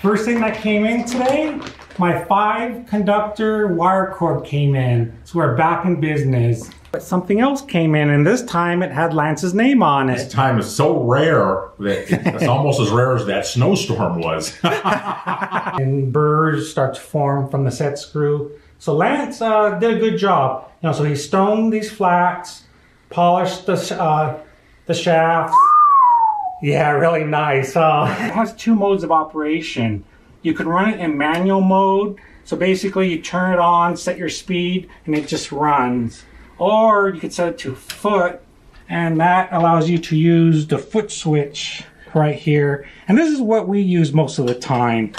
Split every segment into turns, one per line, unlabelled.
First thing that came in today, my 5-conductor wire cord came in. So we're back in business. But something else came in, and this time it had Lance's name on it.
This time is so rare that it's almost as rare as that snowstorm was.
And burrs start to form from the set screw. So Lance did a good job. You know, so he stoned these flats, polished the shaft. Yeah, really nice. It has 2 modes of operation. You can run it in manual mode. So basically you turn it on, set your speed, and it just runs. Or you can set it to foot, and that allows you to use the foot switch right here. And this is what we use most of the time.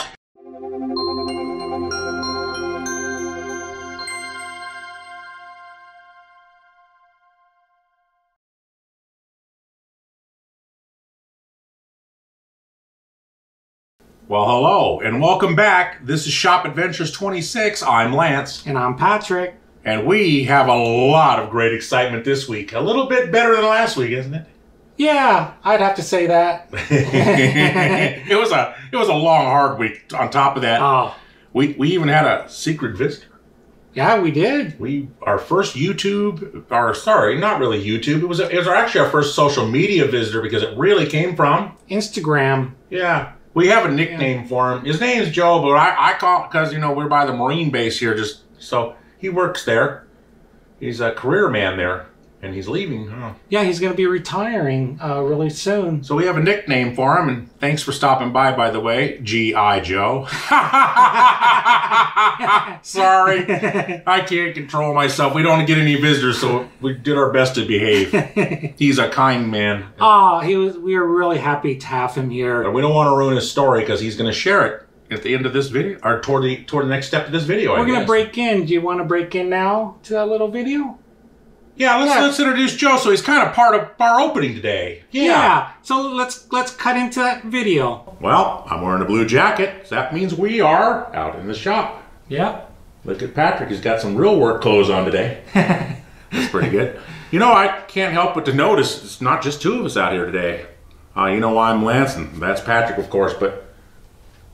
Well, hello and welcome back. This is Shop Adventures 26. I'm Lance.
And I'm Patrick.
And we have a lot of great excitement this week. A little bit better than last week, isn't it?
Yeah, I'd have to say that.
It was a long, hard week. On top of that, we even had a secret visitor.
Yeah, we did.
Our first YouTube, or sorry, not really YouTube. It was actually our first social media visitor because it really came from
Instagram.
Yeah. We have a nickname for him. His name's Joe, but I call it because, you know, we're by the Marine base here. So he works there. He's a career man there, and he's leaving. Huh? Yeah,
he's going to be retiring really soon.
So we have a nickname for him, and thanks for stopping by the way, G.I. Joe. Sorry, I can't control myself. We don't get any visitors, so we did our best to behave. He's a kind man.
We were really happy to have him here.
But we don't want to ruin his story because he's going to share it at the end of this video, or toward the next step of this video.
We're going to break in. Do you want to break in now to that little video?
Yeah, let's introduce Joe. So he's kind of part of our opening today.
Yeah. So let's cut into that video.
Well, I'm wearing a blue jacket. So that means we are out in the shop.
Yeah.
Look at Patrick. He's got some real work clothes on today. That's pretty good. You know, I can't help but to notice it's not just 2 of us out here today. You know, I'm Lance, and that's Patrick, of course, but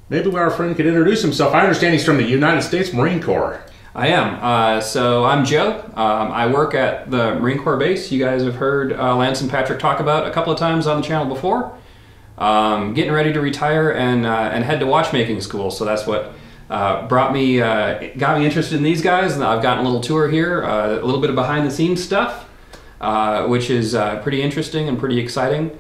maybe our friend could introduce himself. I understand he's from the United States Marine Corps.
I am. So I'm Joe. I work at the Marine Corps base. You guys have heard Lance and Patrick talk about a couple of times on the channel before. Getting ready to retire and head to watchmaking school. So that's what got me interested in these guys. And I've gotten a little tour here, a little bit of behind the scenes stuff, which is pretty interesting and pretty exciting.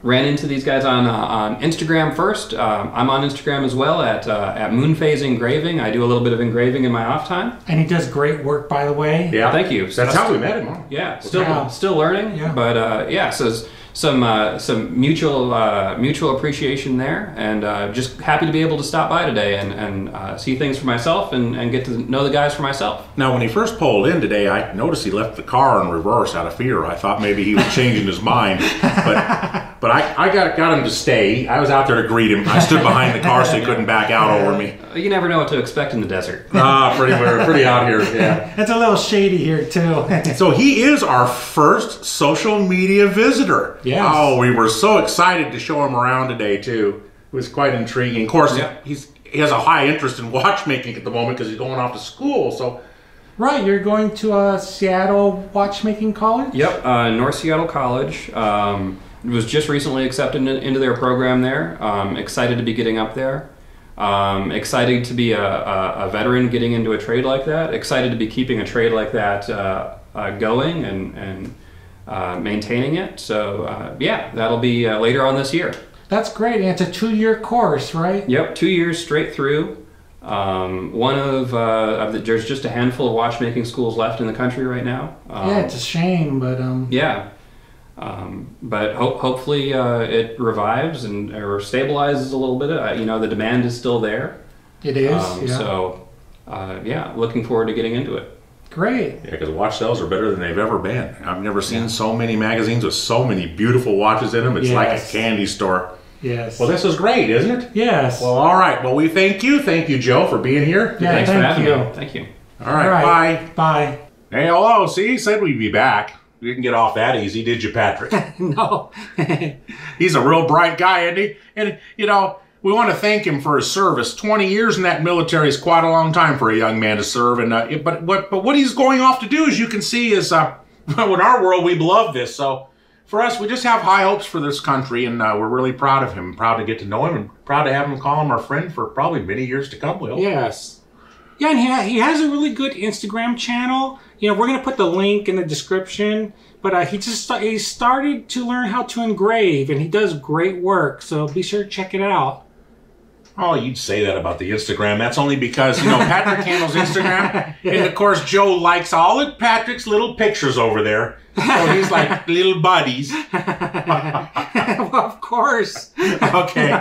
Ran into these guys on Instagram first. I'm on Instagram as well at Moonphase Engraving. I do a little bit of engraving in my off time.
And he does great work, by the way.
Yeah, thank you.
That's how we met him. Huh?
Yeah, still learning. Yeah. But yeah, so some mutual appreciation there, and just happy to be able to stop by today and see things for myself and get to know the guys for myself.
Now, when he first pulled in today, I noticed he left the car in reverse out of fear. I thought maybe he was changing his mind, but I got him to stay. I was out there to greet him. I stood behind the car so he couldn't back out over me.
You never know what to expect in the desert.
Pretty out here. Yeah,
it's a little shady here too.
So he is our first social media visitor.
Yes.
Oh, we were so excited to show him around today, too. It was quite intriguing. Of course, he has a high interest in watchmaking at the moment because he's going off to school. So,
right, you're going to Seattle Watchmaking College?
Yep, North Seattle College. Was just recently accepted into their program there. Excited to be getting up there. Excited to be a veteran getting into a trade like that. Excited to be keeping a trade like that going and maintaining it. So yeah, that'll be later on this year.
That's great. And it's a 2-year course, right?
Yep, 2 years straight through. There's just a handful of watchmaking schools left in the country right now.
Yeah, it's a shame, but
yeah. But hopefully it revives or stabilizes a little bit. You know, the demand is still there.
It is. Yeah.
So yeah, looking forward to getting into it.
Great.
Yeah, because watch sales are better than they've ever been. I've never seen so many magazines with so many beautiful watches in them. It's like a candy store.
Yes.
Well, this is great, isn't it?
Yes.
Well, all right. Well, we thank you. Thank you, Joe, for being here.
Yeah,
thanks for having me. Thank you.
All right. Bye.
Bye.
Hey, hello. See, he said we'd be back. We didn't get off that easy, did you, Patrick?
No.
He's a real bright guy, isn't he? And, you know, we want to thank him for his service. 20 years in that military is quite a long time for a young man to serve. And but what he's going off to do, as you can see, is in our world we love this. So for us, we just have high hopes for this country, and we're really proud of him. Proud to get to know him, and proud to have him call him our friend for probably many years to come. Will.
Yes. Yeah, and he has a really good Instagram channel. You know, we're going to put the link in the description. But he started to learn how to engrave, and he does great work. So be sure to check it out.
Oh, you'd say that about the Instagram. That's only because, you know, Patrick handles Instagram. Yeah. And, of course, Joe likes all of Patrick's little pictures over there. So he's like little buddies.
Well, of course.
Okay.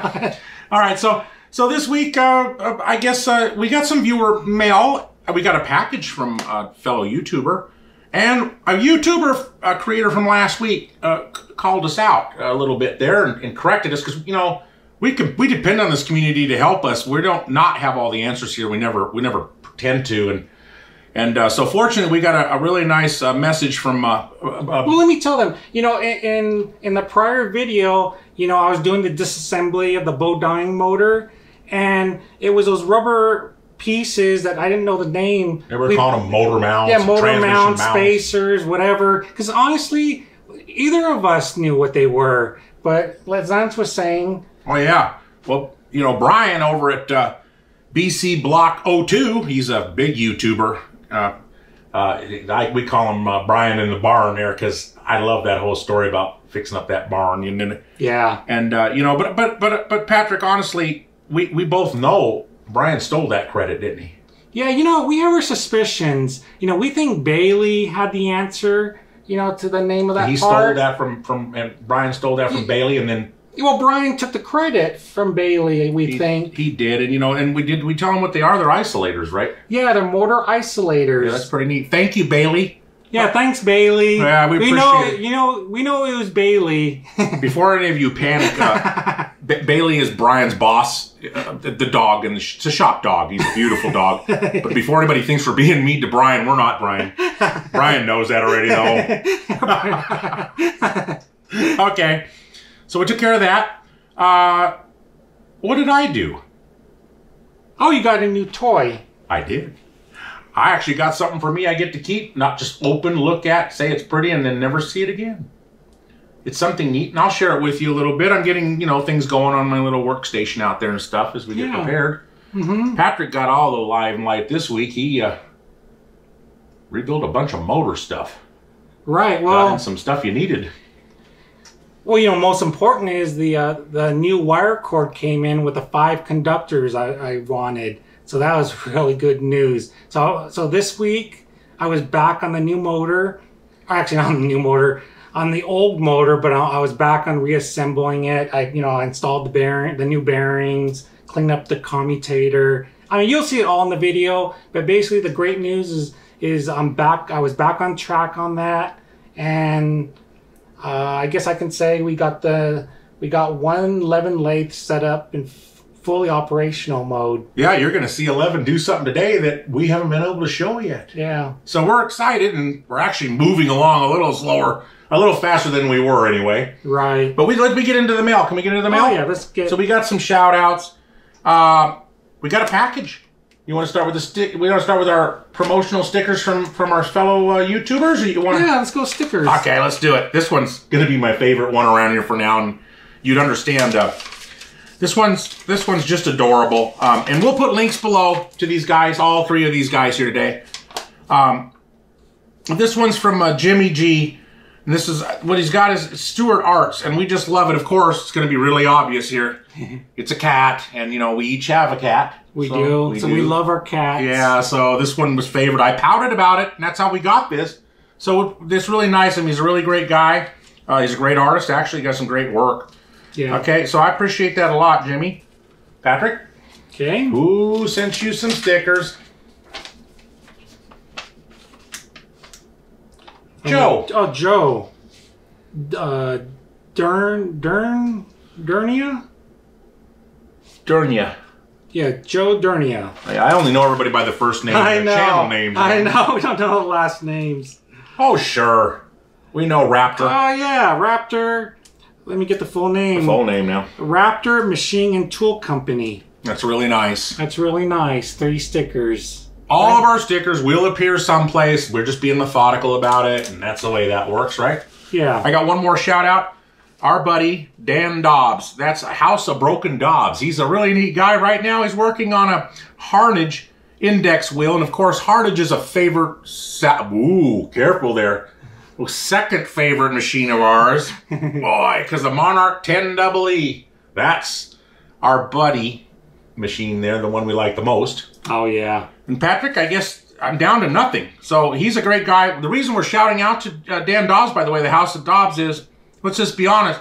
All right. So this week, I guess we got some viewer mail. We got a package from a fellow YouTuber. And a YouTuber creator from last week called us out a little bit there and corrected us because, you know, we depend on this community to help us. We don't not have all the answers here. We never pretend to. And so fortunately, we got a really nice message from... well,
let me tell them, you know, in the prior video, you know, I was doing the disassembly of the Bodine motor, and it was those rubber pieces that I didn't know the name.
They were calling them motor mounts.
Yeah, motor mounts, spacers, whatever. Because honestly, either of us knew what they were. But as Lance was saying...
Oh, yeah. Well, you know, Brian over at BC Block 02, he's a big YouTuber. We call him Brian in the barn there because I love that whole story about fixing up that barn.
Yeah.
And, you know, but Patrick, honestly, we both know Brian stole that credit, didn't he?
Yeah, you know, we have our suspicions. You know, we think Bailey had the answer, you know, to the name of that
He
part.
stole that and Brian stole that from Bailey, and then...
Well, Brian took the credit from Bailey, we think.
He did, and, you know, and we tell him what they are. They're isolators, right?
Yeah, they're motor isolators.
Yeah, that's pretty neat. Thank you, Bailey.
Yeah, thanks, Bailey.
Yeah, we appreciate it.
You know, we know it was Bailey.
Before any of you panic, Bailey is Brian's boss, the dog, and it's a shop dog. He's a beautiful dog. But before anybody thinks we're being mean to Brian, we're not, Brian. Brian knows that already, though. Okay, so we took care of that. What did I do?
Oh, you got a new toy.
I did. I actually got something for me I get to keep, not just open, look at, say it's pretty, and then never see it again. It's something neat, and I'll share it with you a little bit. I'm getting, you know, things going on my little workstation out there and stuff as we get prepared. Mm-hmm. Patrick got all the Levin Lathe this week. He rebuilt a bunch of motor stuff.
Right, well...
Got in some stuff you needed.
Well, you know, most important is the new wire cord came in with the 5 conductors I wanted. So that was really good news. So this week I was back on the new motor. Actually, not on the new motor, on the old motor, but I was back on reassembling it. I installed the new bearings, cleaned up the commutator. I mean, you'll see it all in the video. But basically, the great news is I'm back. I was back on track on that, and I guess I can say we got one Levin Lathe set up in fully operational mode.
Yeah, you're going to see 11 do something today that we haven't been able to show yet.
Yeah.
So we're excited, and we're actually moving along a little slower, a little faster than we were anyway.
Right.
But let me get into the mail. Can we get into the mail?
Oh, yeah, let's get...
So we got some shout outs. We got a package. You want to start with we want to start with our promotional stickers from our fellow YouTubers, or you want to...
Yeah, let's go stickers.
Okay, let's do it. This one's going to be my favorite one around here for now, and you'd understand... This one's just adorable, and we'll put links below to these guys, all 3 of these guys here today. This one's from Jimmy G, and this is what he's got is Stuart Arts, and we just love it. Of course, it's going to be really obvious here. It's a cat, and you know we each have a cat.
We do. We love our cats.
Yeah, so this one was favored. I pouted about it, and that's how we got this. So it's really nice. I mean, he's a really great guy. He's a great artist. Actually, he got some great work.
Yeah.
Okay, so I appreciate that a lot, Jimmy. Patrick?
Okay.
Who sent you some stickers? Joe.
Oh, Joe. Durnia?
Durnia.
Yeah, Joe Durnia.
I only know everybody by the first name and their channel names.
I know. We don't know the last names.
Oh, sure. We know Raptor.
Oh, yeah, Raptor. let me get the full name.
The full name now.
Raptor Machine and Tool Company.
That's really nice.
That's really nice. 30 stickers.
All of our stickers will appear someplace. We're just being methodical about it, and that's the way that works, right?
Yeah.
I got one more shout out. Our buddy, Dan Dobbs. That's a House of Broken Dobbs. He's a really neat guy. Right now, he's working on a Harnage index wheel. And of course, Harnage is a favorite... Ooh, careful there. Second favorite machine of ours. Boy, because the Monarch 10 EE. That's our buddy machine there, the one we like the most.
Oh, yeah.
And Patrick, I guess I'm down to nothing. So he's a great guy. The reason we're shouting out to Dan Dobbs, by the way, the House of Dobbs is... Let's just be honest.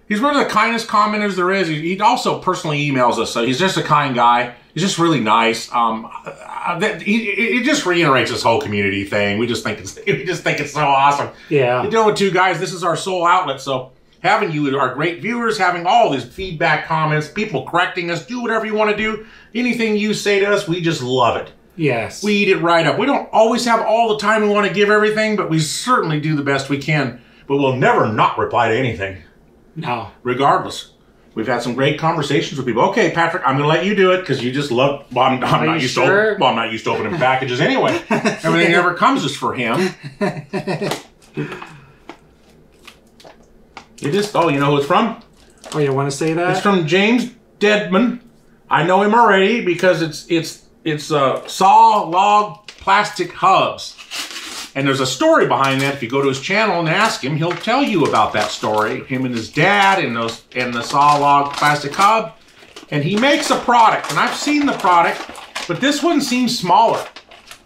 He's one of the kindest commenters there is. He also personally emails us, so he's just a kind guy. He's just really nice. It just reiterates this whole community thing. We just think it's so awesome.
Yeah.
You're dealing with two guys. This is our sole outlet. So having you, our great viewers, having all these feedback comments, people correcting us, do whatever you want to do. Anything you say to us, we just love it.
Yes.
We eat it right up. We don't always have all the time we want to give everything, but we certainly do the best we can. But we'll never not reply to anything.
No.
Regardless. We've had some great conversations with people. Okay, Patrick, I'm going to let you do it because you just love... Well, I'm not used to opening packages anyway. Everything that ever comes is for him. Oh, you know who it's from?
Oh, you want to say that?
It's from James Dedmon. I know him already because it's Sawlog plastic hubs. And there's a story behind that. If you go to his channel and ask him, he'll tell you about that story. Him and his dad and the Sawlog plastic hub. And he makes a product, and I've seen the product, but this one seems smaller.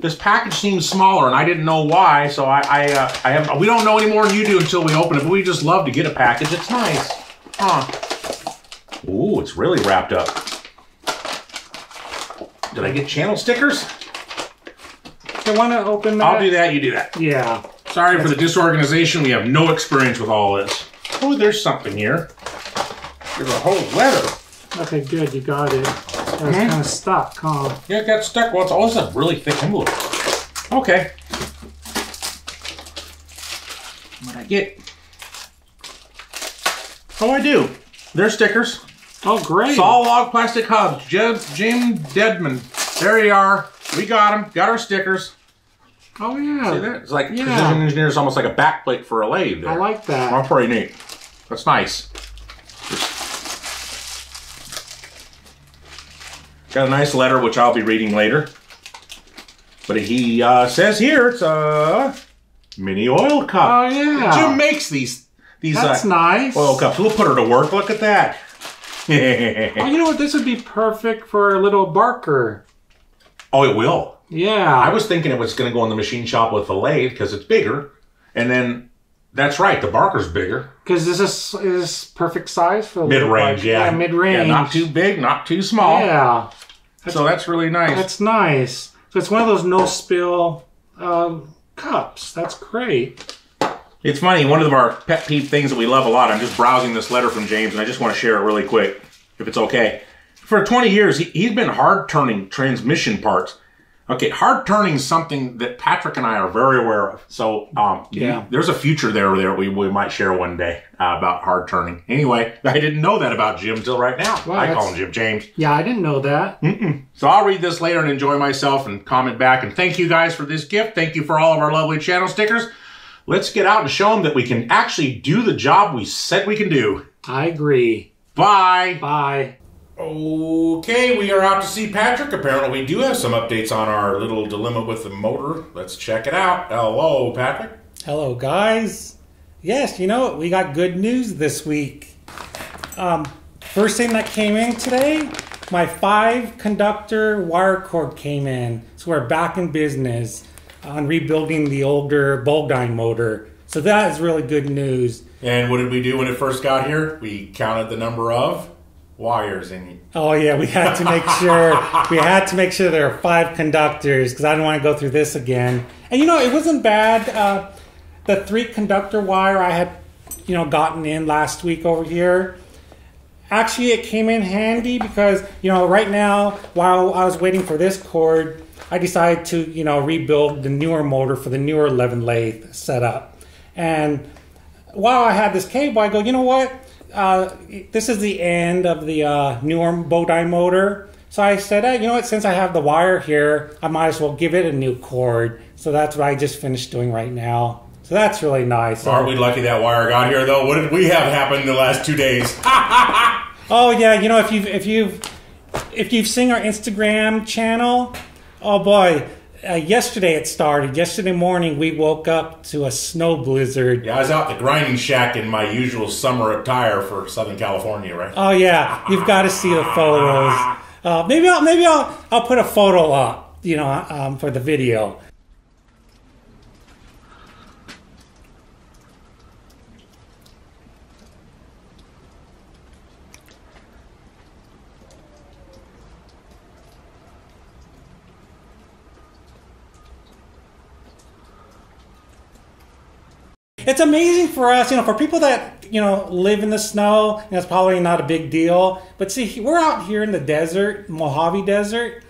This package seems smaller, and I didn't know why. So we don't know any more than you do until we open it. But we just love to get a package. It's nice, huh? Ooh, it's really wrapped up. Did I get channel stickers?
I want to open that.
I'll do that, you do that.
Yeah.
Sorry for the disorganization. We have no experience with all this. Oh, there's something here. There's a whole letter.
Okay, good. You got it. That was kind of stuck, huh?
Yeah, it got stuck. Well, it's also a really thick envelope. Okay. What'd I get? Oh, I do. They're stickers.
Oh, great.
Sawlog plastic hubs. Jim Dedmon. There you are. We got them. Got our stickers.
Oh, yeah.
See that? It's like Precision Engineers, almost like a backplate for a lathe there.
I like that.
Oh, pretty neat. That's nice. Got a nice letter, which I'll be reading later. But he says here it's a mini oil cup.
Oh, yeah.
Jim makes these
That's nice.
oil cups. We'll put her to work. Look at that.
Oh, you know what? This would be perfect for a little barker.
Oh, it will.
Yeah.
I was thinking it was going to go in the machine shop with the lathe because it's bigger. And then, that's right, the barker's bigger.
Because this is perfect size for
mid-range, yeah.
Yeah, mid-range.
Yeah, not too big, not too small.
Yeah.
So that's really nice.
That's nice. So it's one of those no-spill cups. That's great.
It's funny, one of our pet peeve things that we love a lot, I'm just browsing this letter from James, and I just want to share it really quick, if it's okay. For 20 years, he's been hard-turning transmission parts. Okay, hard-turning is something that Patrick and I are very aware of. So, there's a future there we might share one day about hard-turning. Anyway, I didn't know that about Jim till right now. Well, I call him Jim James.
Yeah, I didn't know that.
So I'll read this later and enjoy myself and comment back. And thank you guys for this gift. Thank you for all of our lovely channel stickers. Let's get out and show them that we can actually do the job we said we can do.
I agree.
Bye.
Bye.
Okay, we are out to see Patrick. Apparently we do have some updates on our little dilemma with the motor. Let's check it out. Hello, Patrick.
Hello, guys. Yes, you know what? We got good news this week. First thing that came in today, my 5-conductor wire cord came in. So we're back in business on rebuilding the older Bodine motor. So that is really good news.
And what did we do when it first got here? We counted the number of wires in it.
Oh yeah, we had to make sure there are 5 conductors because I don't want to go through this again. And you know, it wasn't bad. The 3-conductor wire I had, gotten in last week over here. Actually, it came in handy because, right now, while I was waiting for this cord, I decided to, rebuild the newer motor for the newer Levin Lathe setup. And while I had this cable, I go, you know what? this is the end of the newer Bodine motor. So I said, hey, you know what, since I have the wire here, I might as well give it a new cord. So that's what I just finished doing right now. So that's really nice.
Aren't we lucky that wire got here, though? What did we have happen in the last 2 days?
Oh yeah, you know, if you've seen our Instagram channel, oh boy, yesterday it started. Yesterday morning we woke up to a snow blizzard.
Yeah, I was out the grinding shack in my usual summer attire for Southern California, right?
Oh yeah, you've got to see the photos. Maybe I'll put a photo up, you know, for the video. It's amazing for us, you know, for people that, you know, live in the snow, and it's probably not a big deal. But see, we're out here in the desert, Mojave Desert,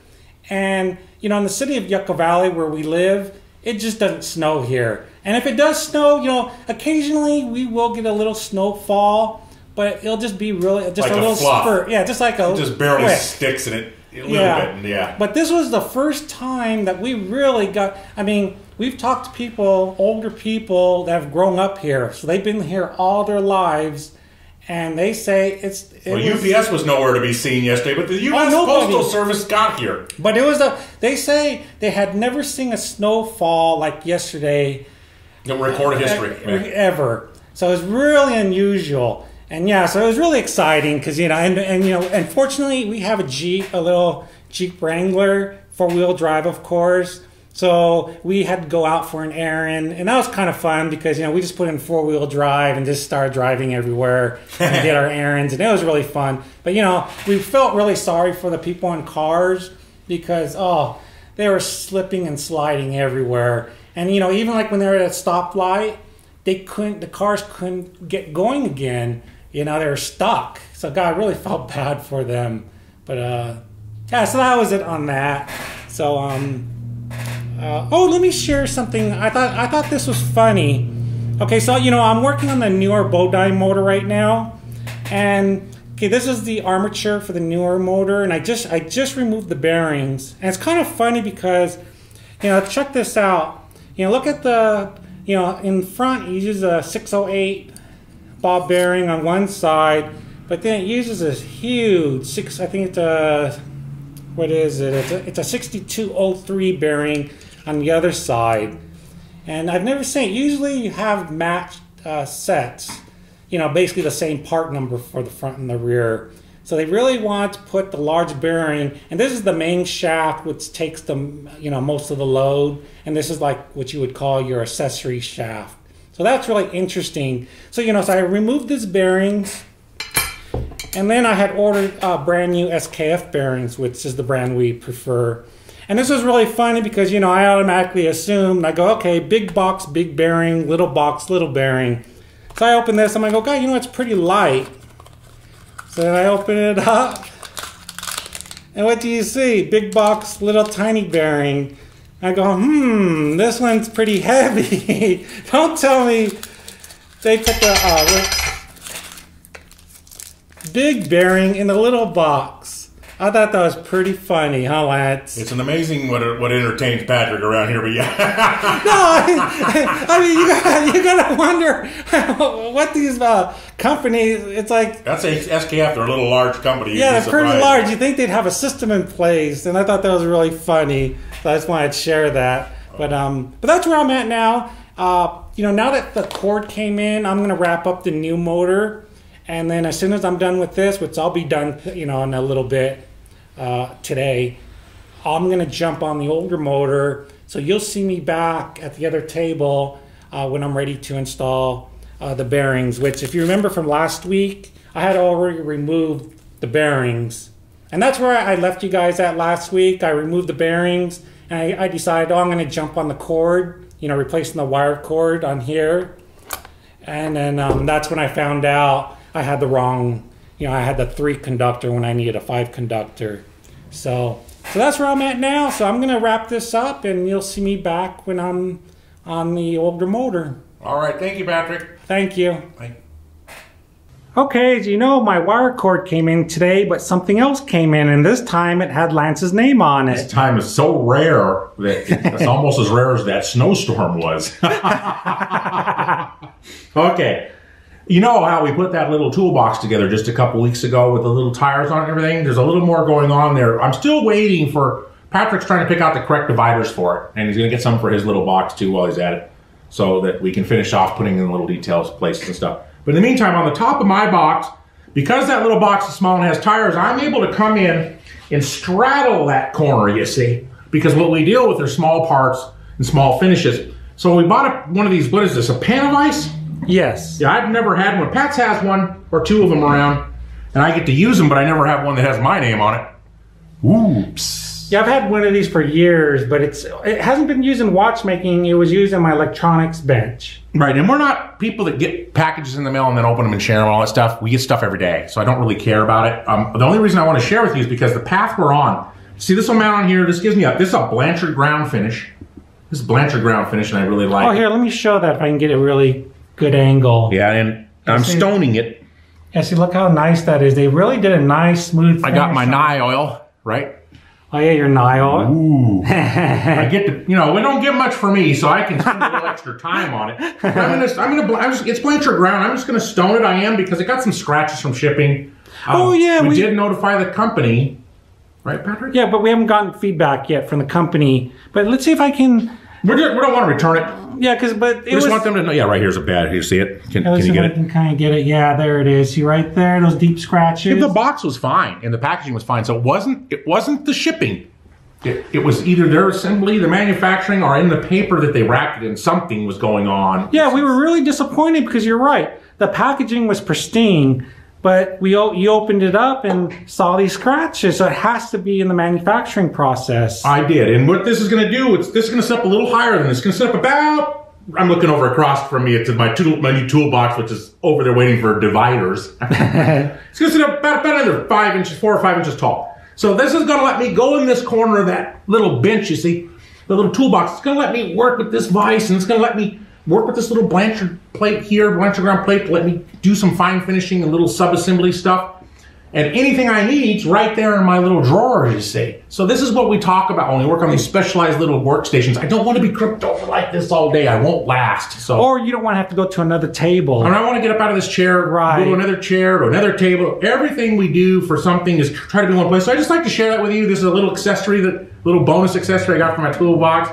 and, you know, in the city of Yucca Valley where we live, it just doesn't snow here. And if it does snow, you know, occasionally we will get a little snowfall, but it'll just be really, just like a little spurt. Yeah, just like a...
It just barely sticks in it a little bit, yeah.
But this was the first time that we really got, I mean... We've talked to people, older people that have grown up here, so they've been here all their lives, and they say
UPS was nowhere to be seen yesterday, but the U.S. Postal Service got here.
But it was they say they had never seen a snowfall like yesterday.
In recorded history.
Ever. So it was really unusual. And yeah, so it was really exciting, because, you know, and you know, unfortunately we have a little Jeep Wrangler, 4-wheel drive, of course. So we had to go out for an errand, and that was kind of fun because, you know, we just put in 4-wheel drive and just started driving everywhere and did our errands, and it was really fun. But, you know, we felt really sorry for the people in cars because, oh, they were slipping and sliding everywhere. And, you know, even like when they were at a stoplight, the cars couldn't get going again. You know, they were stuck. So God, I really felt bad for them. But, yeah, so that was it on that. So, oh, let me share something. I thought this was funny. Okay, so, you know, I'm working on the newer Bodine motor right now, and okay, this is the armature for the newer motor, and I just removed the bearings, and it's kind of funny because, you know, check this out. You know, look at the, you know, in front it uses a 608 ball bearing on one side, but then it uses this huge I think it's a, what is it? It's a 6203 bearing on the other side. And I've never seen it. Usually you have matched sets, you know, basically the same part number for the front and the rear. So they really want to put the large bearing, and this is the main shaft which takes the, you know, most of the load, and this is like what you would call your accessory shaft. So that's really interesting. So, you know, so I removed these bearings, and then I had ordered brand new Skf bearings, which is the brand we prefer. And this was really funny because, you know, I automatically assumed, I go, okay, big box, big bearing, little box, little bearing. So I open this, I'm like, okay, you know, it's pretty light. So then I open it up, and what do you see? Big box, little tiny bearing. I go, this one's pretty heavy. Don't tell me they put the big bearing in the little box. I thought that was pretty funny, huh, Lance?
It's an amazing what entertains Patrick around here, but yeah.
No, I mean, you gotta wonder what these companies, it's like...
That's SKF, they're a little large company.
Yeah, they're pretty large. You think they'd have a system in place, and I thought that was really funny. So I just wanted to share that. But that's where I'm at now. You know, now that the cord came in, I'm gonna wrap up the new motor. And then as soon as I'm done with this, which I'll be done, you know, in a little bit today, I'm going to jump on the older motor. So you'll see me back at the other table when I'm ready to install the bearings, which if you remember from last week, I had already removed the bearings. And that's where I left you guys at last week. I removed the bearings, and I decided, oh, I'm going to jump on the cord, you know, replacing the wire cord on here. And then that's when I found out I had the wrong, you know, I had the 3 conductor when I needed a 5 conductor. So that's where I'm at now. So I'm going to wrap this up, and you'll see me back when I'm on the older motor.
All right. Thank you, Patrick.
Thank you.
Bye.
Okay, you know, my wire cord came in today, but something else came in, and this time it had Lance's name on it.
This time is so rare that it's almost as rare as that snowstorm was. Okay. You know how we put that little toolbox together just a couple weeks ago with the little tires on it and everything? There's a little more going on there. I'm still waiting for... Patrick's trying to pick out the correct dividers for it, and he's going to get some for his little box too while he's at it, so that we can finish off putting in little details, places and stuff. But in the meantime, on the top of my box, because that little box is small and has tires, I'm able to come in and straddle that corner, you see, because what we deal with are small parts and small finishes. So we bought one of these, what is this, a pan of ice?
Yes.
Yeah, I've never had one. Pat's has one or two of them around, and I get to use them, but I never have one that has my name on it. Oops.
Yeah, I've had one of these for years, but it hasn't been used in watchmaking. It was used in my electronics bench.
Right, and we're not people that get packages in the mail and then open them and share them and all that stuff. We get stuff every day, so I don't really care about it. The only reason I want to share with you is because the path we're on, see this one mount on here, this is a blanchard ground finish. This is blanchard ground finish, and I really like it.
Oh, here, let me show that if I can get a really good angle.
Yeah, and I'm stoning it.
Yeah, see, look how nice that is. They really did a nice, smooth finish.
I got my nye oil, right?
Oh, yeah, your nye oil.
Ooh. I get to, you know, we don't get much for me, so I can spend a little extra time on it. It's blanchard ground. I'm just going to stone it. I am, because it got some scratches from shipping.
Oh, yeah.
We did notify the company. Right, Patrick?
Yeah, but we haven't gotten feedback yet from the company. But let's see if I can...
We don't want to return it.
Yeah, but
we just want them to know. Yeah, right here's a bad. You see it? Can you get it? I can
kind of get it. Yeah, there it is. See right there, those deep scratches.
Yeah, the box was fine and the packaging was fine, so it wasn't the shipping. It was either their assembly, the manufacturing, or in the paper that they wrapped it in. Something was going on.
Yeah, we were really disappointed because you're right. The packaging was pristine, but you opened it up and saw these scratches, so it has to be in the manufacturing process.
I did, and what this is going to do, this is going to set up a little higher than this. It's going to set up about, I'm looking over across from me to my new toolbox, which is over there waiting for dividers. It's going to set up about another 5 inches, 4 or 5 inches tall. So this is going to let me go in this corner of that little bench, you see, the little toolbox. It's going to let me work with this vise, and it's going to let me work with this little blanchard plate here, blanchard ground plate, to let me do some fine finishing and little sub-assembly stuff. And anything I need's right there in my little drawer, you see. So this is what we talk about when we work on these specialized little workstations. I don't want to be crimped over like this all day. I won't last. So,
or you don't want to have to go to another table.
And I want to get up out of this chair,
right,
go to another chair, to another table. Everything we do for something is try to be in one place. So I just like to share that with you. This is a little accessory, little bonus accessory I got from my toolbox.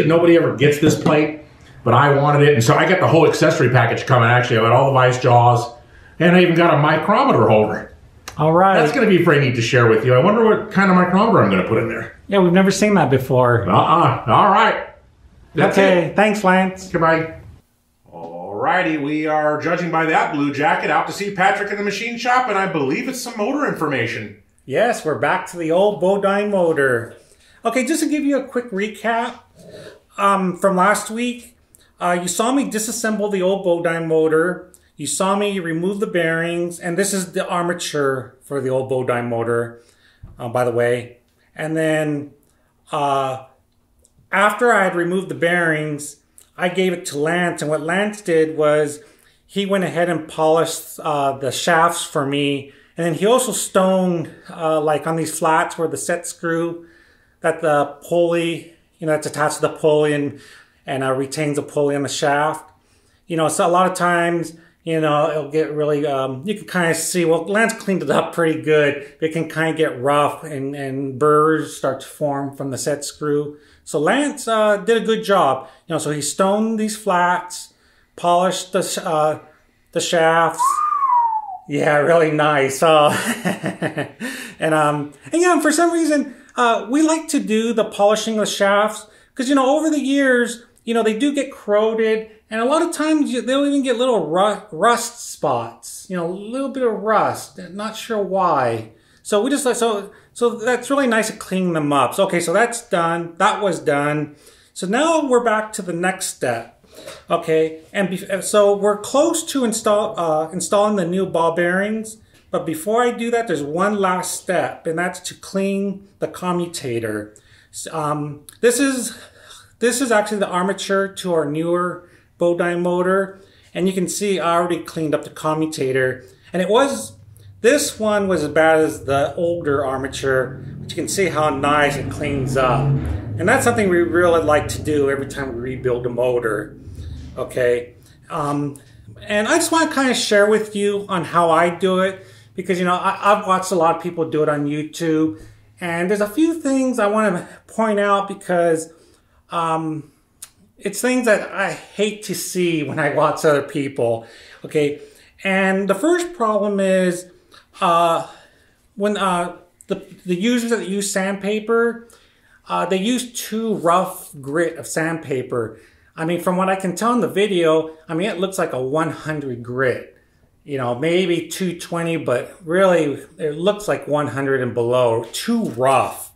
Nobody ever gets this plate, but I wanted it. And so I got the whole accessory package coming, actually. I got all the vice jaws. And I even got a micrometer holder.
All right.
That's going to be pretty neat to share with you. I wonder what kind of micrometer I'm going to put in there.
Yeah, we've never seen that before.
All right. That's
it. Thanks, Lance.
Goodbye. All righty. We are, judging by that blue jacket, out to see Patrick in the machine shop, and I believe it's some motor information.
Yes, we're back to the old Bodine motor. Okay, just to give you a quick recap from last week, you saw me disassemble the old Bodine motor. You saw me remove the bearings, and this is the armature for the old Bodine motor, by the way. And then after I had removed the bearings, I gave it to Lance, and what Lance did was he went ahead and polished the shafts for me, and then he also stoned, like on these flats where the set screw, that the pulley, that's attached to the pulley and retains the pulley on the shaft. So a lot of times, it'll get really, you can kind of see, well, Lance cleaned it up pretty good. It can kind of get rough and burrs start to form from the set screw. So Lance did a good job. So he stoned these flats, polished the shafts. Yeah, really nice. And for some reason, we like to do the polishing of the shafts because, over the years, they do get corroded. And a lot of times they'll even get little rust spots, a little bit of rust. Not sure why. So we just like, so that's really nice to clean them up. So, okay, so that's done. That was done. So now we're back to the next step. Okay, and so we're close to installing the new ball bearings. But before I do that, there's one last step, and that's to clean the commutator. This is actually the armature to our newer Bodine motor, And you can see I already cleaned up the commutator. And this one was as bad as the older armature, but you can see how nice it cleans up. And that's something we really like to do every time we rebuild a motor. Okay. And I just want to kind of share with you on how I do it, because, you know, I've watched a lot of people do it on YouTube, and there's a few things I want to point out because it's things that I hate to see when I watch other people. Okay. And the first problem is when the users that use sandpaper, they use too rough grit of sandpaper. I mean, from what I can tell in the video, I mean, it looks like a 100 grit. You know, maybe 220, but really it looks like 100 and below. Too rough.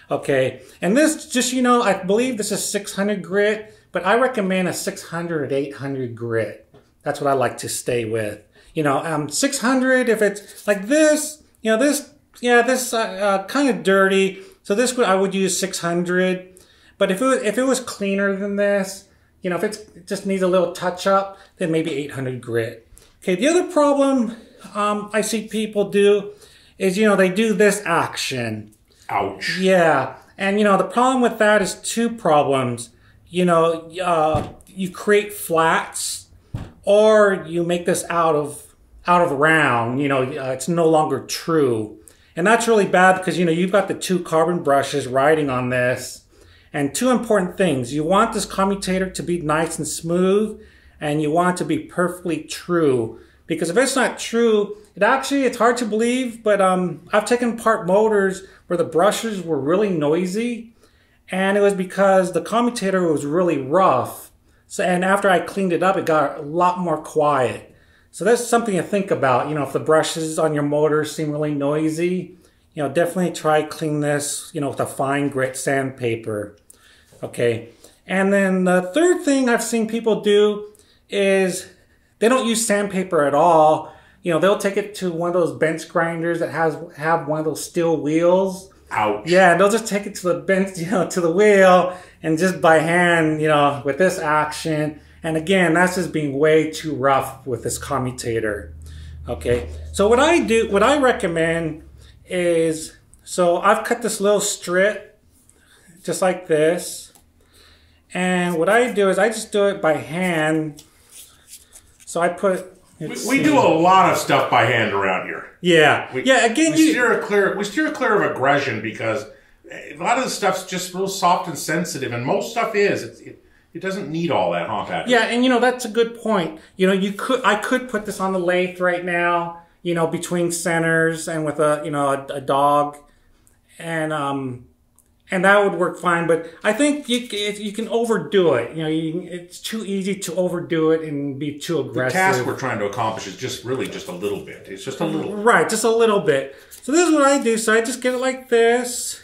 Okay. And this, just, you know, I believe this is 600 grit, but I recommend a 600 or 800 grit. That's what I like to stay with. You know, 600, if it's like this, you know, this kind of dirty. So this I would use 600. But if it was cleaner than this, you know, if it just needs a little touch up, then maybe 800 grit. Okay, the other problem I see people do is, you know, they do this action.
Ouch.
Yeah, and, you know, the problem with that is two problems. You know, you create flats, or you make this out of round. You know, it's no longer true. And that's really bad because, you know, you've got the two carbon brushes riding on this. And two important things. You want this commutator to be nice and smooth, and you want it to be perfectly true. Because if it's not true, it's hard to believe, but I've taken apart motors where the brushes were really noisy, and it was because the commutator was really rough. So, and after I cleaned it up, it got a lot more quiet. So that's something to think about. You know, if the brushes on your motor seem really noisy, you know, definitely try clean this, you know, with a fine grit sandpaper. Okay. And then the third thing I've seen people do is they don't use sandpaper at all. You know, they'll take it to one of those bench grinders that have one of those steel wheels.
Ouch.
Yeah, they'll just take it to the bench, you know, to the wheel, and just by hand, you know, with this action. And again, that's just being way too rough with this commutator. Okay. So what I recommend is, so I've cut this little strip just like this. And what I do is I just do it by hand. So I put...
We do a lot of stuff by hand around here.
Yeah. We
steer clear of aggression because a lot of the stuff's just real soft and sensitive, and most stuff is. It doesn't need all that, huh, Patrick?
Yeah, and you know, that's a good point. You know, I could put this on the lathe right now, you know, between centers and with a dog, and that would work fine. But I think you can overdo it. You know, it's too easy to overdo it and be too aggressive.
The task we're trying to accomplish is just a little bit. It's just a little.
Right, just a little bit. So this is what I do. So I just get it like this.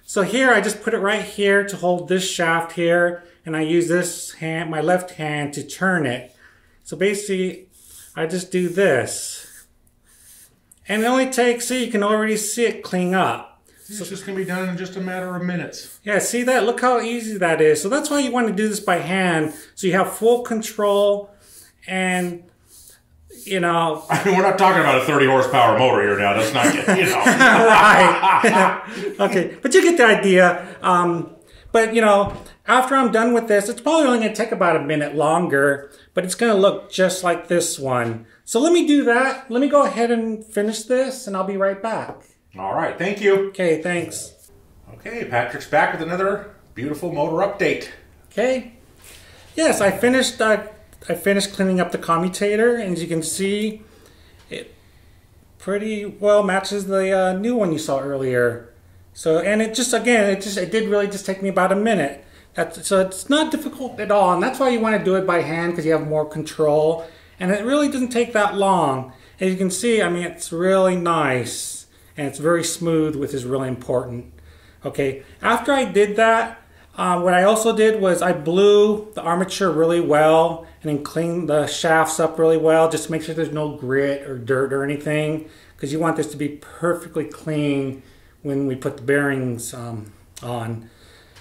So here I just put it right here to hold this shaft here, and I use this hand, my left hand, to turn it. So basically, I just do this, and it only takes. See, you can already see it clean up.
It's just going to be done in just a matter of minutes.
Yeah, see that? Look how easy that is. So that's why you want to do this by hand, so you have full control, and, you know...
I mean, we're not talking about a 30 horsepower motor here now. That's not, you know...
Right. Okay, but you get the idea. But, you know, after I'm done with this, it's probably only going to take about a minute longer, but it's going to look just like this one. So let me do that. Let me go ahead and finish this, and I'll be right back.
All right, thank you.
Okay, thanks.
Okay, Patrick's back with another beautiful motor update.
Okay. Yes, I finished cleaning up the commutator, and as you can see, it pretty well matches the new one you saw earlier. So, and it did really just take me about a minute. So it's not difficult at all, and that's why you want to do it by hand, because you have more control, and it really doesn't take that long. As you can see, I mean, it's really nice. And it's very smooth, which is really important. Okay, after I did that, what I also did was I blew the armature really well and then cleaned the shafts up really well, just to make sure there's no grit or dirt or anything, because you want this to be perfectly clean when we put the bearings on.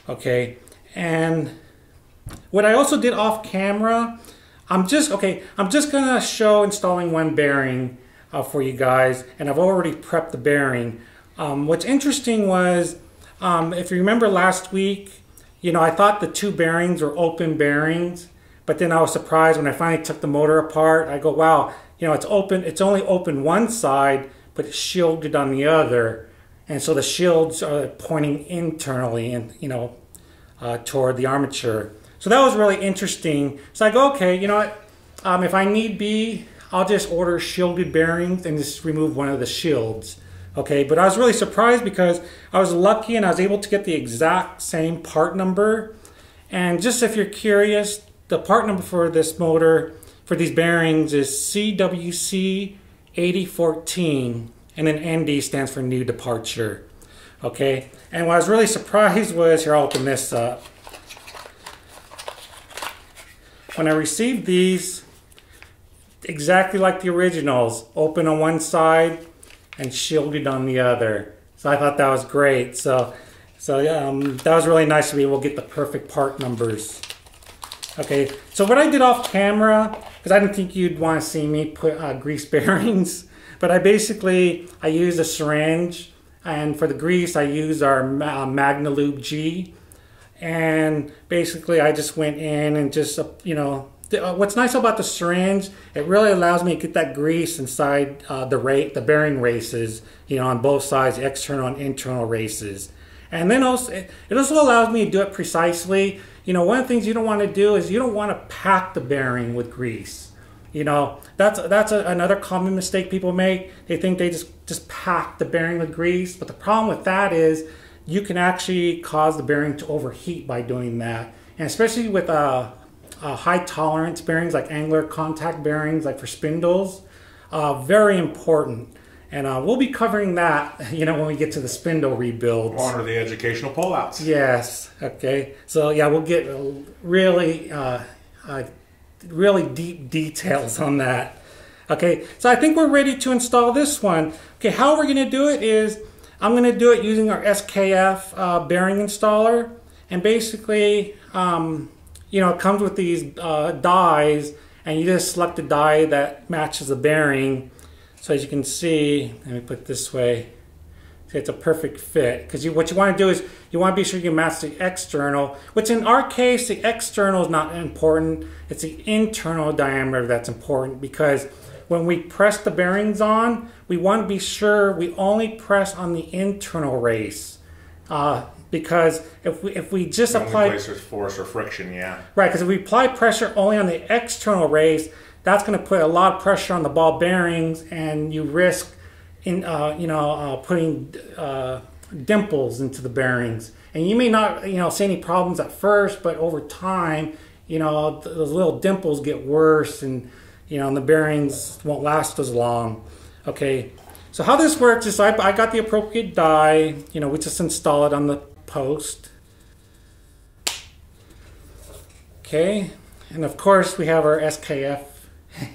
Okay, and what I also did off camera, I'm just gonna show installing one bearing for you guys, and I've already prepped the bearing. What's interesting was, if you remember last week, you know, I thought the two bearings were open bearings, but then I was surprised when I finally took the motor apart. I go, wow, you know, it's open. It's only open one side, but it's shielded on the other, and so the shields are pointing internally and, you know, toward the armature. So that was really interesting. So I go, okay, you know what? If I need be, I'll just order shielded bearings and just remove one of the shields. Okay, but I was really surprised because I was lucky and I was able to get the exact same part number. And just if you're curious, the part number for this motor, for these bearings, is CWC 8014, and then ND stands for new departure. Okay, and what I was really surprised was, here, I'll open this up. When I received these, exactly like the originals, open on one side and shielded on the other. So I thought that was great. So that was really nice to be able to get the perfect part numbers. Okay, so what I did off camera, because I didn't think you'd want to see me put grease bearings, but I used a syringe, and for the grease I used our Magnalube G, and basically I just went in and just, you know, what's nice about the syringe, it really allows me to get that grease inside the bearing races, you know, on both sides, the external and internal races. And then also, it also allows me to do it precisely. You know, one of the things you don't want to do is you don't want to pack the bearing with grease. You know, that's another common mistake people make. They think they just pack the bearing with grease, but the problem with that is you can actually cause the bearing to overheat by doing that. And especially with high tolerance bearings like angular contact bearings, like for spindles, very important. And we'll be covering that, you know, when we get to the spindle rebuilds.
Or the educational pullouts.
Yes. Okay. So yeah, we'll get really, really deep details on that. Okay. So I think we're ready to install this one. Okay. How we're going to do it is I'm going to do it using our Skf bearing installer, and basically, you know, it comes with these dies, and you just select the die that matches the bearing. So as you can see, let me put it this way, it's a perfect fit. Because what you want to do is you want to be sure you match the external, which in our case, the external is not important. It's the internal diameter that's important, because when we press the bearings on, we want to be sure we only press on the internal race. Because if we just apply...
place there's force or friction, yeah.
Right, because if we apply pressure only on the external race, that's going to put a lot of pressure on the ball bearings, and you risk putting dimples into the bearings. And you may not, you know, see any problems at first, but over time, you know, those little dimples get worse, and, you know, and the bearings won't last as long. Okay, so how this works is I got the appropriate die, you know, we just install it on the post. Okay, and of course we have our SKF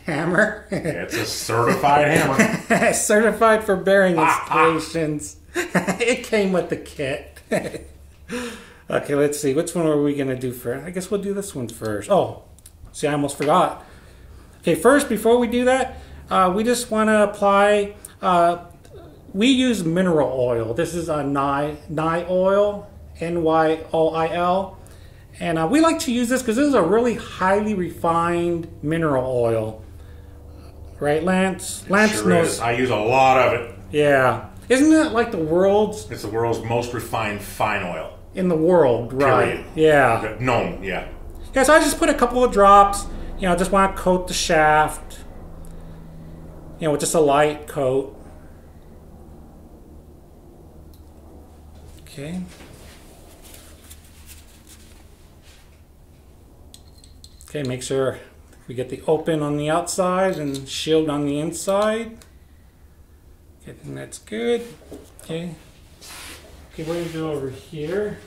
hammer.
It's a certified hammer.
Certified for bearing installations. It came with the kit. Okay, let's see. Which one are we going to do first? I guess we'll do this one first. Oh, see, I almost forgot. Okay, first, before we do that, we just want to apply... we use mineral oil. This is a Nye oil, N-Y-O-I-L. And we like to use this because this is a really highly refined mineral oil. Right, Lance? Lance
sure
knows.
Is. I use a lot of it.
Yeah. Isn't it like the world's...
It's the world's most refined fine oil.
In the world, right.
Period.
Yeah.
Known, yeah.
Yeah, so I just put a couple of drops. You know, just want to coat the shaft. You know, with just a light coat. Okay. Okay, make sure we get the open on the outside and shield on the inside. Okay, I think that's good. Okay. Okay, we're gonna go over here.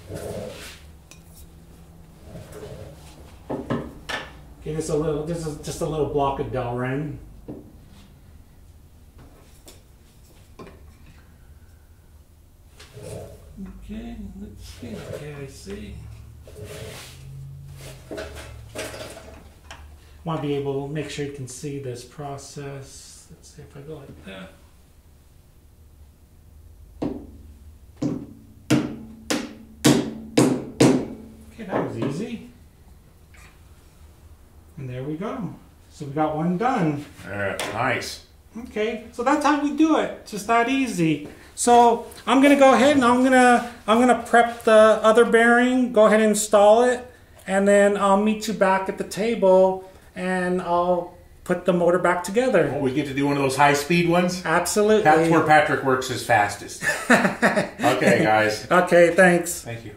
Okay, this is just a little block of Delrin. Okay, let's see. Okay, I see. want to be able to make sure you can see this process. Let's see if I go like that. Okay, that was easy. And there we go. So we got one done.
Nice.
Okay, so that's how we do it. Just that easy. So I'm gonna go ahead and I'm gonna prep the other bearing, go ahead and install it, and then I'll meet you back at the table and I'll put the motor back together.
Oh, we get to do one of those high-speed ones?
Absolutely.
That's where Patrick works his fastest. Okay, guys.
Okay, thanks.
Thank you.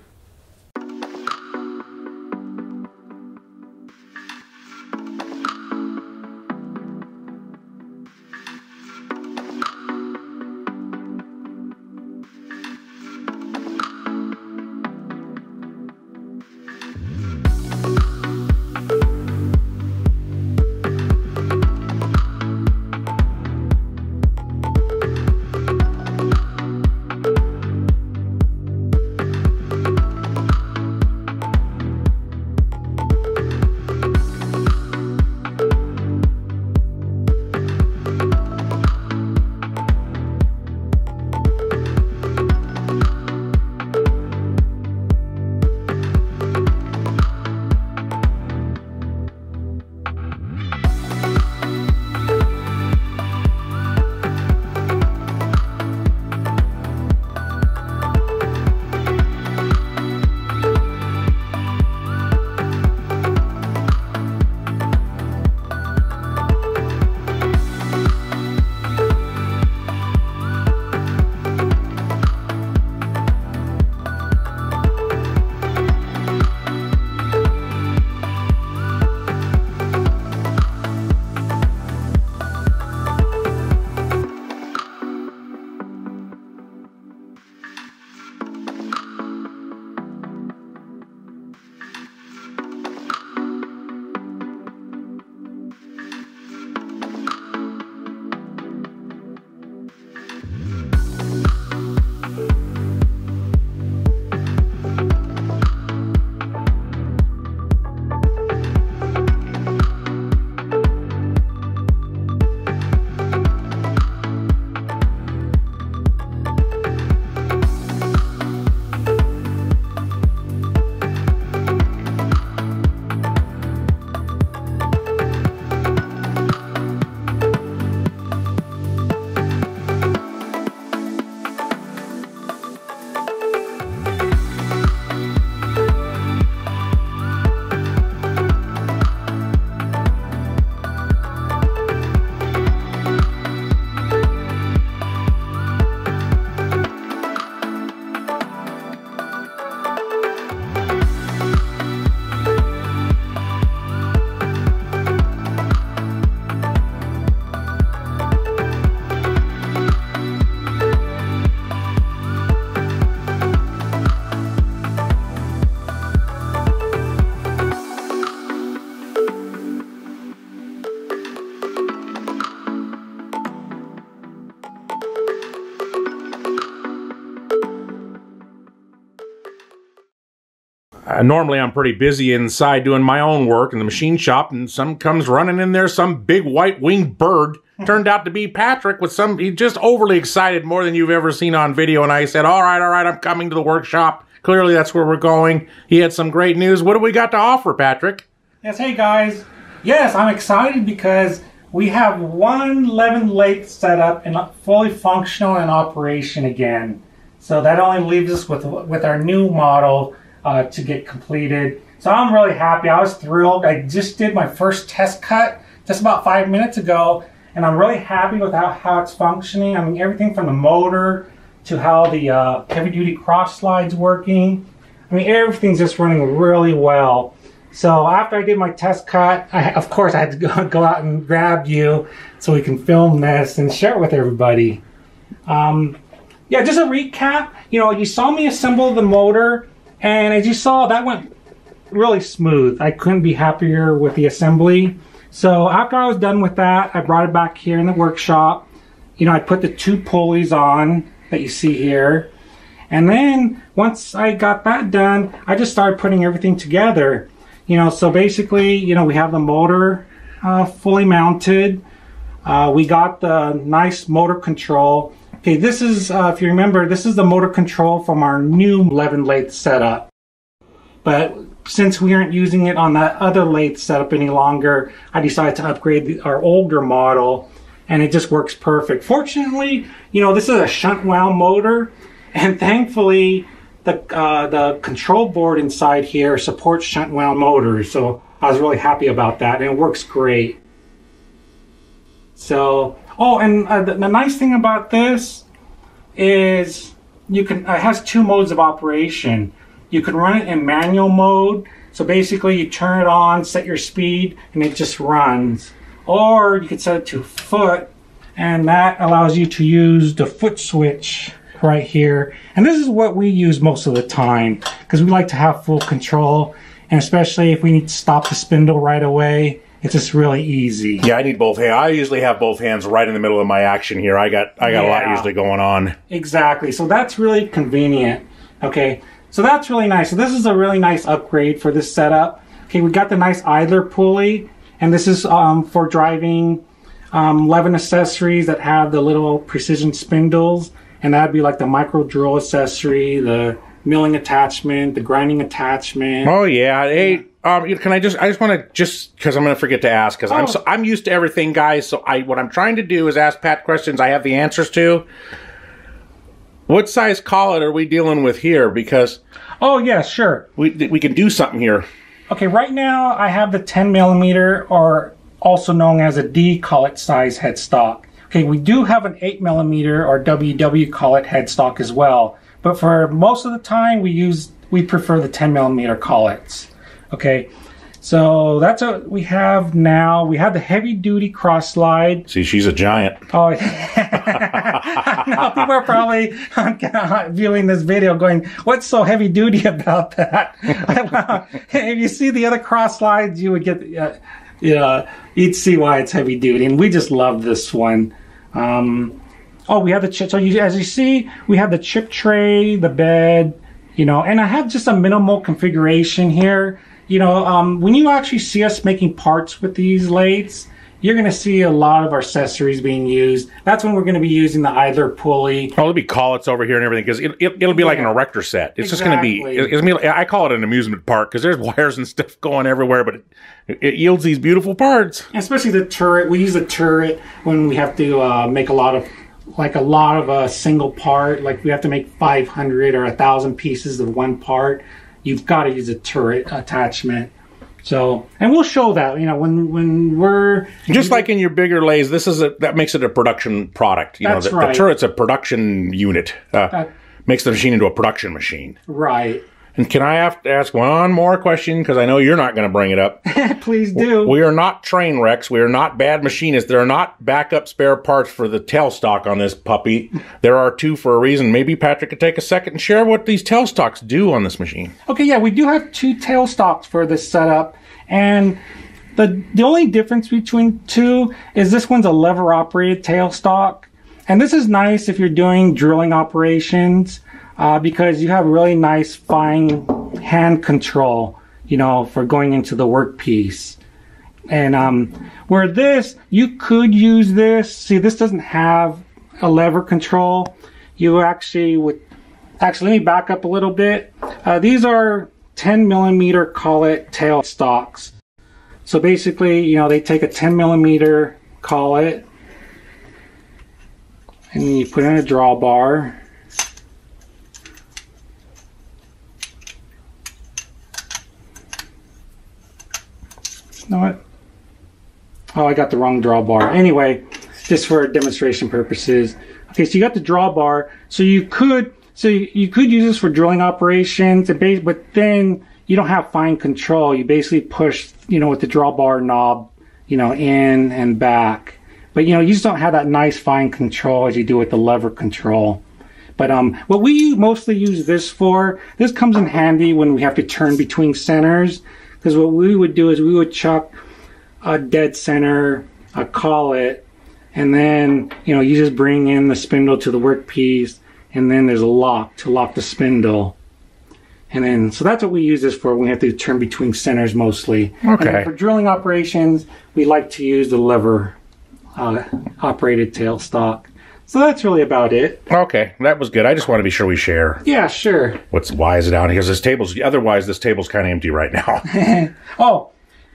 Normally I'm pretty busy inside doing my own work in the machine shop, and some comes running in there, some big white-winged bird. Turned out to be Patrick with he's just overly excited, more than you've ever seen on video, and I said, all right, I'm coming to the workshop. Clearly that's where we're going. He had some great news. What do we got to offer, Patrick?
Yes, hey guys. Yes, I'm excited because we have one Levin Lathe set up and fully functional in operation again. So that only leaves us with our new model to get completed. So I'm really happy. I was thrilled. I just did my first test cut just about 5 minutes ago, and I'm really happy with how it's functioning. I mean, everything from the motor to how the heavy-duty cross slide's working. I mean, everything's just running really well. So after I did my test cut, of course I had to go out and grab you so we can film this and share it with everybody. Yeah, just a recap. You know, you saw me assemble the motor, and as you saw, that went really smooth. I couldn't be happier with the assembly. So after I was done with that, I brought it back here in the workshop. You know, I put the 2 pulleys on that you see here. And then once I got that done, I just started putting everything together. You know, so basically, you know, we have the motor fully mounted. We got the nice motor control. Okay, this is, if you remember, this is the motor control from our new Levin Lathe setup. But since we aren't using it on that other lathe setup any longer, I decided to upgrade our older model, and it just works perfect. Fortunately, you know, this is a shunt wound motor, and thankfully the control board inside here supports shunt wound motors, so I was really happy about that, and it works great. So, oh, and the nice thing about this is it has 2 modes of operation. You can run it in manual mode, so basically you turn it on, set your speed, and it just runs. Or you can set it to foot, and that allows you to use the foot switch right here. And this is what we use most of the time, because we like to have full control, and especially if we need to stop the spindle right away, it's just really easy.
Yeah, I need both hands. I usually have both hands right in the middle of my action here. I got a lot usually going on.
Exactly, so that's really convenient. Okay, so that's really nice. So this is a really nice upgrade for this setup. Okay, we got the nice idler pulley, and this is for driving Levin accessories that have the little precision spindles, and that'd be like the micro drill accessory, the milling attachment, the grinding attachment.
Oh yeah, hey. Can I just want to, just because I'm going to forget to ask, because I'm used to everything, guys, so what I'm trying to do is ask Pat questions I have the answers to. What size collet are we dealing with here? Because
oh yeah, sure,
we can do something here.
Okay, right now I have the 10 millimeter, or also known as a D collet size headstock. Okay, we do have an 8 millimeter or WW collet headstock as well, but for most of the time we prefer the 10 millimeter collets. Okay, so that's what we have now. We have the heavy duty cross slide.
See, she's a giant.
Oh, I know, people are probably viewing this video going, what's so heavy duty about that? If you see the other cross slides, you would get, you'd see why it's heavy duty. And we just love this one. Oh, we have the chip. So as you see, we have the chip tray, the bed, you know, and I have just a minimal configuration here. You know, when you actually see us making parts with these lathes, you're going to see a lot of our accessories being used. That's when we're going to be using the idler pulley.
Oh, there'll be collets over here and everything, because it'll be like an erector set. It's just going to be, I call it an amusement park, because there's wires and stuff going everywhere, but it yields these beautiful parts.
Especially the turret. We use the turret when we have to make a lot of a single part. Like we have to make 500 or 1,000 pieces of one part. You've got to use a turret attachment. So, and we'll show that, you know, when we're...
Just like in your bigger lathes, that makes it a production product. You know, the turret's a production unit. Makes the machine into a production machine.
Right.
And can I have to ask one more question? Because I know you're not going to bring it up.
Please do.
We are not train wrecks. We are not bad machinists. There are not backup spare parts for the tailstock on this puppy. There are 2 for a reason. Maybe Patrick could take a second and share what these tailstocks do on this machine.
Okay, yeah, we do have 2 tailstocks for this setup. And the only difference between 2 is this one's a lever-operated tailstock. And this is nice if you're doing drilling operations. Because you have really nice fine hand control, you know, for going into the workpiece. And where this, you could use this. See, this doesn't have a lever control. You actually would, let me back up a little bit. These are 10 millimeter collet tail stocks. So basically, you know, they take a 10 millimeter collet and then you put in a drawbar. You know what? Oh, I got the wrong drawbar. Anyway, just for demonstration purposes. Okay, so you got the drawbar. So you could use this for drilling operations, but then you don't have fine control. You basically push, you know, with the drawbar knob, you know, in and back. But you know, you just don't have that nice fine control as you do with the lever control. But what we mostly use this for, this comes in handy when we have to turn between centers. Because what we would do is we would chuck a dead center, a collet, and then, you know, you just bring in the spindle to the workpiece, and then there's a lock to lock the spindle. And then, so that's what we use this for when we have to turn between centers mostly.
Okay.
And then for drilling operations, we like to use the lever operated tailstock. So that's really about it.
Okay, that was good. I just want to be sure we share.
Yeah, sure.
Why is it down here? Because this table's, otherwise this table's kind of empty right now.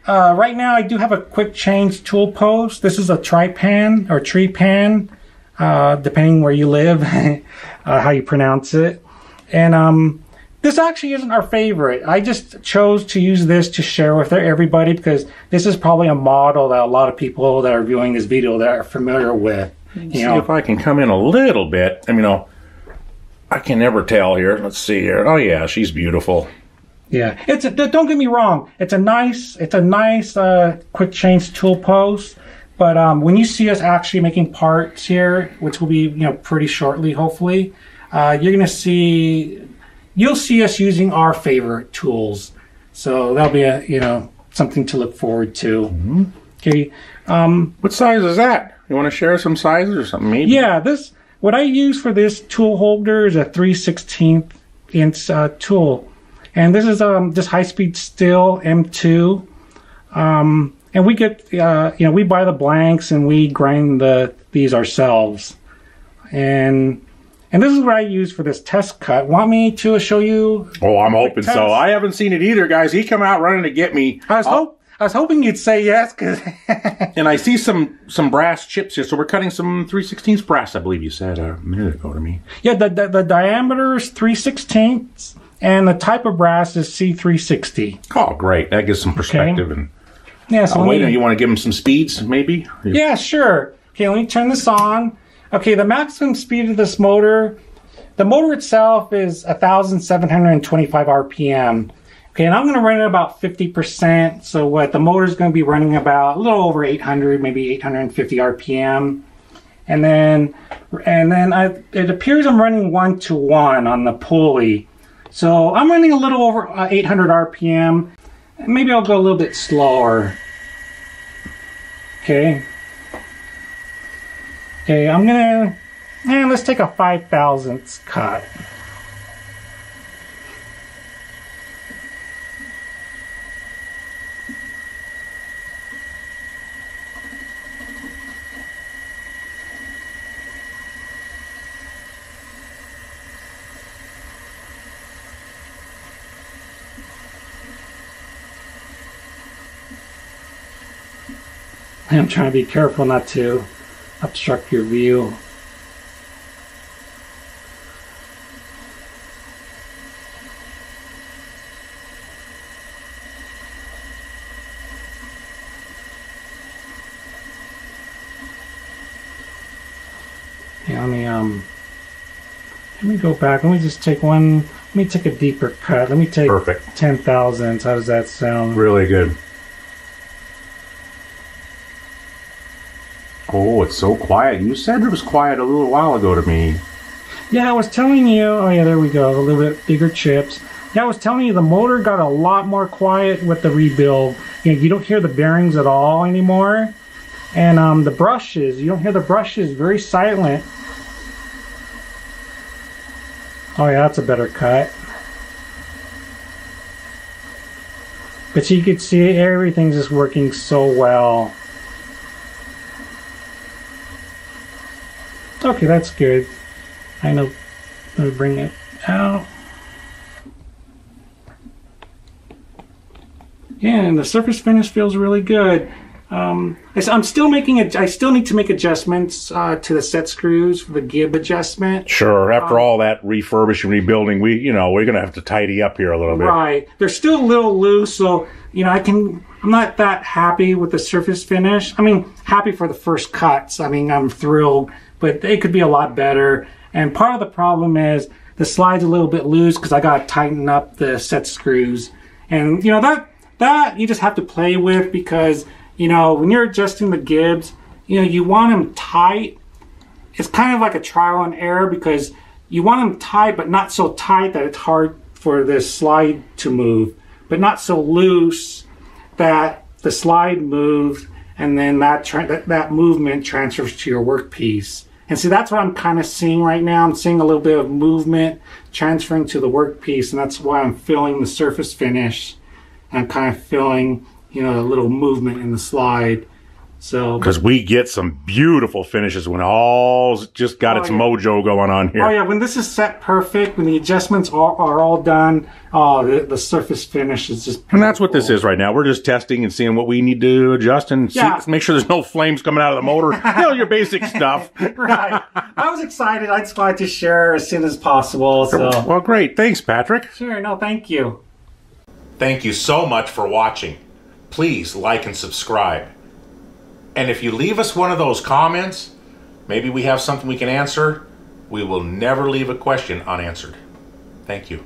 Right now I do have a quick change tool post. This is a tri-pan or tree pan, depending where you live, how you pronounce it. And this actually isn't our favorite. I just chose to use this to share with everybody because this is probably a model that a lot of people that are viewing this video that are familiar with.
See if I can come in a little bit. I mean, I can never tell here. Let's see here. Oh yeah, she's beautiful.
Yeah, don't get me wrong. It's a nice quick change tool post. But when you see us actually making parts here, which will be pretty shortly, hopefully, you'll see us using our favorite tools. So that'll be something to look forward to. Mm-hmm. Okay.
What size is that? You want to share some sizes or something? Maybe.
Yeah. What I use for this tool holder is a 3/16 inch tool. And this is just high-speed steel M2, and we get we buy the blanks and we grind these ourselves, and this is what I use for this test cut. Want me to show you?
Oh, I'm hoping so. I haven't seen it either, guys. He come out running to get me.
I was hoping you'd say yes,
and I see some brass chips here. So we're cutting some 3/16 brass, I believe you said a minute ago to me.
Yeah, the diameter is 3/16. And the type of brass is C360.
Oh, great. That gives some perspective. Okay. And
yeah, so
wait, you want to give them some speeds, maybe?
Yeah, sure. Okay, let me turn this on. Okay, the maximum speed of this motor, the motor itself is 1,725 RPM. Okay, and I'm going to run it about 50%. So what the motor is going to be running about a little over 800, maybe 850 RPM. And then it appears I'm running 1-to-1 on the pulley. So I'm running a little over 800 RPM. Maybe I'll go a little bit slower. Okay. Okay, I'm gonna, let's take a 5/1000th cut. I'm trying to be careful not to obstruct your view. Yeah, let me go back. Let me just take one. Let me take a deeper cut. Let me take
perfect
10/1000. How does that sound?
Really good. Oh, it's so quiet. You said it was quiet a little while ago to me.
Yeah, I was telling you. Oh, yeah, there we go. A little bit bigger chips. Yeah, I was telling you the motor got a lot more quiet with the rebuild. You don't hear the bearings at all anymore. And the brushes, you don't hear the brushes, very silent. Oh, yeah, that's a better cut. But you can see everything's just working so well. Okay, that's good. I know. Let me bring it out. Yeah, and the surface finish feels really good. I'm still making it. I still need to make adjustments to the set screws for the gib adjustment.
Sure. After all that refurbishing, rebuilding, we're gonna have to tidy up here a little bit.
Right. They're still a little loose, so I'm not that happy with the surface finish. I mean, happy for the first cuts. I mean, I'm thrilled. But it could be a lot better. And part of the problem is the slide's a little bit loose because I got to tighten up the set screws. And, that you just have to play with because, when you're adjusting the gibs, you want them tight. It's kind of like a trial and error because you want them tight, but not so tight that it's hard for the slide to move, but not so loose that the slide moves and then that movement transfers to your workpiece. And see, that's what I'm kind of seeing right now. I'm seeing a little bit of movement transferring to the workpiece, and that's why I'm feeling the surface finish. And I'm kind of feeling, you know, a little movement in the slide. So,
because we get some beautiful finishes when all's just got its mojo going on here.
Oh yeah, when this is set perfect, when the adjustments are all done, the surface finish is just beautiful.
And that's what this is right now. We're just testing and seeing what we need to adjust and make sure there's no flames coming out of the motor. You know, your basic stuff.
Right. I was excited. I just wanted to share as soon as possible. So.
Well, great. Thanks, Patrick.
Sure. No, thank you.
Thank you so much for watching. Please like and subscribe. And if you leave us one of those comments, maybe we have something we can answer. We will never leave a question unanswered. Thank you.